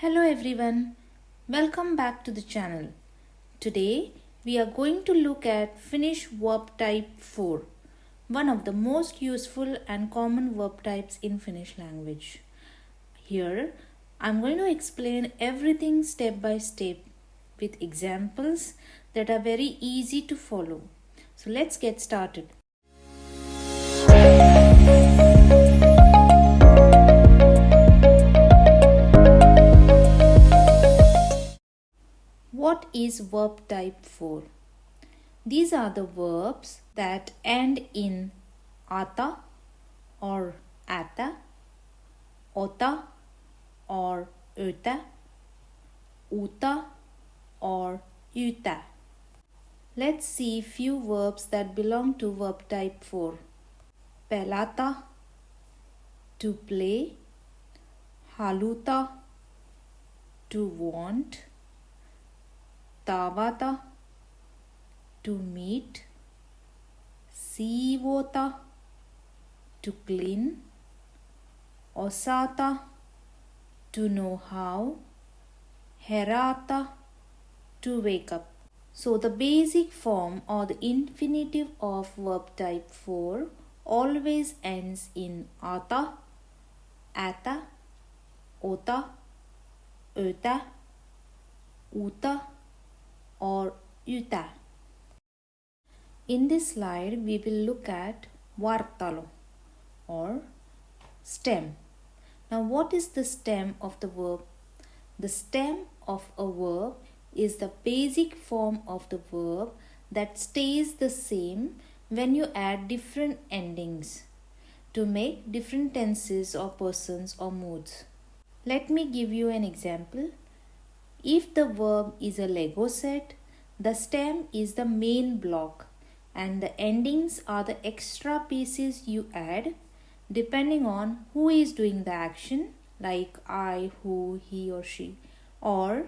Hello everyone, welcome back to the channel. Today we are going to look at Finnish Verb Type 4, one of the most useful and common verb types in Finnish language. Here I am going to explain everything step by step with examples that are very easy to follow. So let's get started. What is verb type 4? These are the verbs that end in ata or ata, ota or öta, uta or yta. Let's see few verbs that belong to verb type 4. Pelata, to play, haluta, to want, tavata, to meet, siivota, to clean, osata, to know how, herata, to wake up. So the basic form or the infinitive of verb type 4 always ends in ata, ata, ota, öta, uta or yta. In this slide we will look at vartalo or stem. Now what is the stem of the verb? The stem of a verb is the basic form of the verb that stays the same when you add different endings to make different tenses or persons or moods. Let me give you an example. If the verb is a Lego set, the stem is the main block and the endings are the extra pieces you add depending on who is doing the action, like I, who, he or she, or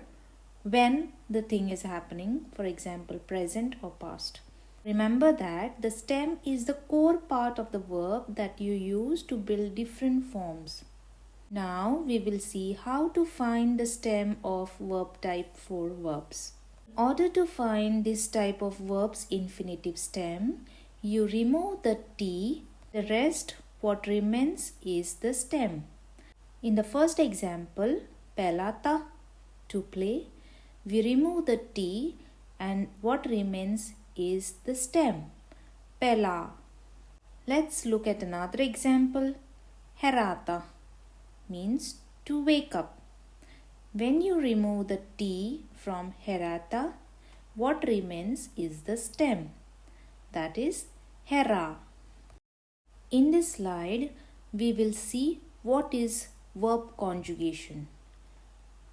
when the thing is happening, for example present or past. Remember that the stem is the core part of the verb that you use to build different forms. Now we will see how to find the stem of verb type 4 verbs. In order to find this type of verb's infinitive stem, you remove the T, the rest what remains is the stem. In the first example, pelata, to play, we remove the T and what remains is the stem, pela. Let's look at another example, herata, means to wake up. When you remove the T from herata, what remains is the stem, that is hera. In this slide, we will see what is verb conjugation.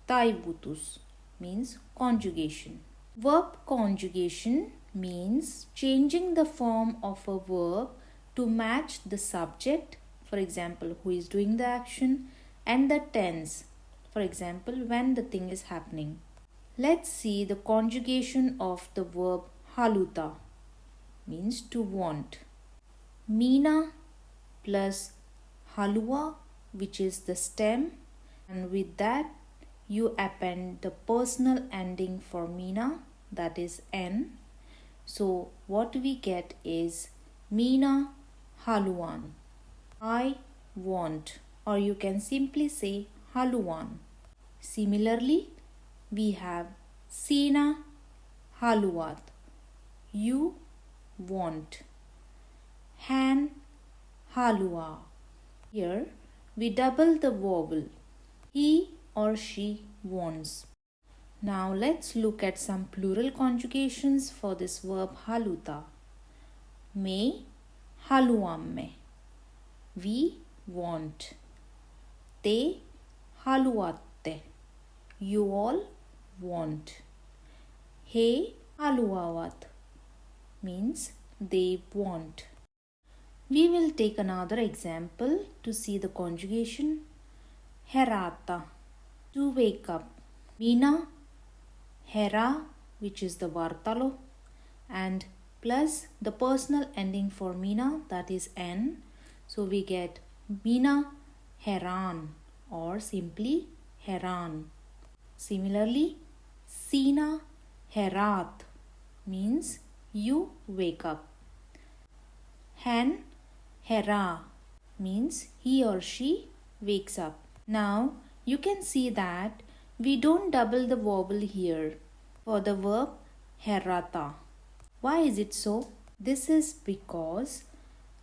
Taivutus means conjugation. Verb conjugation means changing the form of a verb to match the subject, for example, who is doing the action, and the tense, for example, when the thing is happening. Let's see the conjugation of the verb haluta, means to want. Mina plus halua, which is the stem, and with that you append the personal ending for mina, that is n. So what we get is mina haluan, I want, or you can simply say haluan. Similarly, we have Sina haluat, you want. Han halua. Here we double the vowel. He or she wants. Now let's look at some plural conjugations for this verb haluta. Me haluamme, we want. Te haluatte, you all want. He haluavat means they want. We will take another example to see the conjugation. Herata, to wake up. Mina, hera, which is the vartalo, and plus the personal ending for mina, that is n. So we get mina heran or simply heran. Similarly, Sina herat means you wake up. Han hera means he or she wakes up. Now you can see that we don't double the vowel here for the verb herata. Why is it so? This is because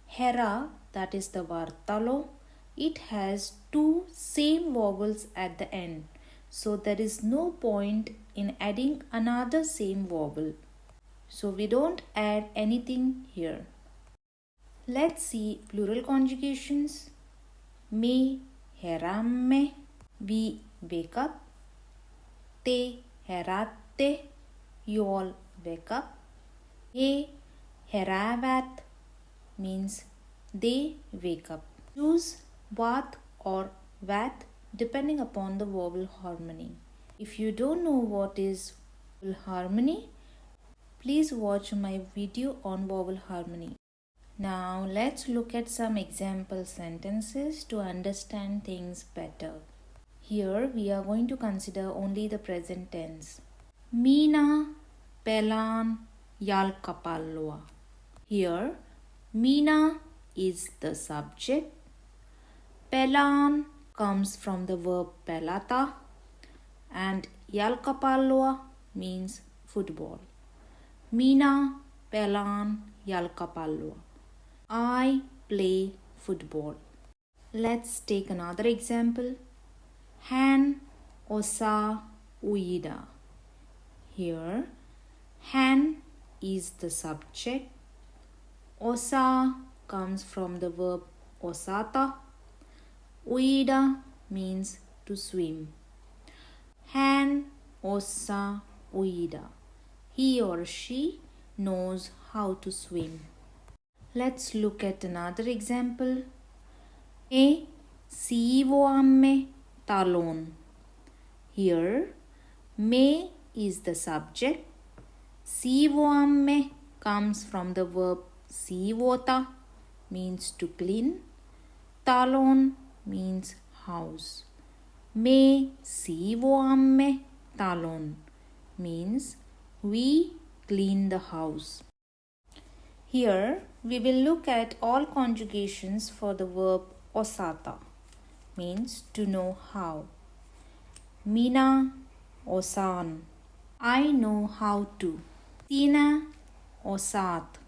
hera, that is the vartalo, it has two same vowels at the end. So there is no point in adding another same vowel. So we don't add anything here. Let's see plural conjugations. Me heramme, we wake up. Te heratte, you all wake up. He heravat means they wake up. Choose vat or vat depending upon the vowel harmony. If you don't know what is vowel harmony, please watch my video on vowel harmony. Now let's look at some example sentences to understand things better. Here we are going to consider only the present tense. Mina pelan jalkapalloa. Here Mina is the subject. Pelan comes from the verb pelata and jalkapalloa means football. Mina pelan jalkapalloa. I play football. Let's take another example. Hän osaa uida. Here, hän is the subject. Osaa comes from the verb osata. Uida means to swim. Hän osaa uida. He or she knows how to swim. Let's look at another example. Me siivoamme talon. Here, me is the subject. Siivoamme comes from the verb siivota, means to clean. Talon means house. Me siivoamme talon means we clean the house. Here we will look at all conjugations for the verb osata, means to know how. Mina osaan, I know how to. Sinä osaat,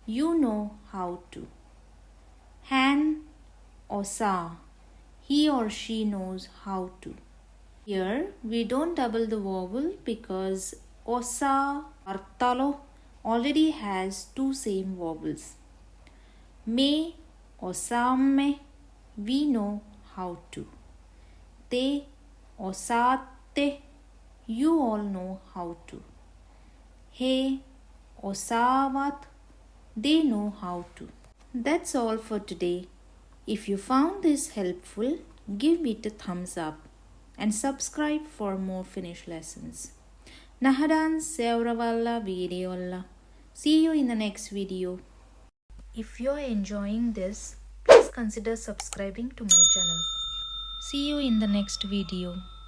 you know how to. Hän osaa, he or she knows how to. Here we don't double the vowel because osa vartalo already has two same vowels. Me osaamme, we know how to. Te osaatte, you all know how to. He osaavat, they know how to. That's all for today. If you found this helpful, give it a thumbs up and subscribe for more Finnish lessons. Nähdään seuraavalla videolla. See you in the next video. If you're enjoying this, please consider subscribing to my channel. See you in the next video.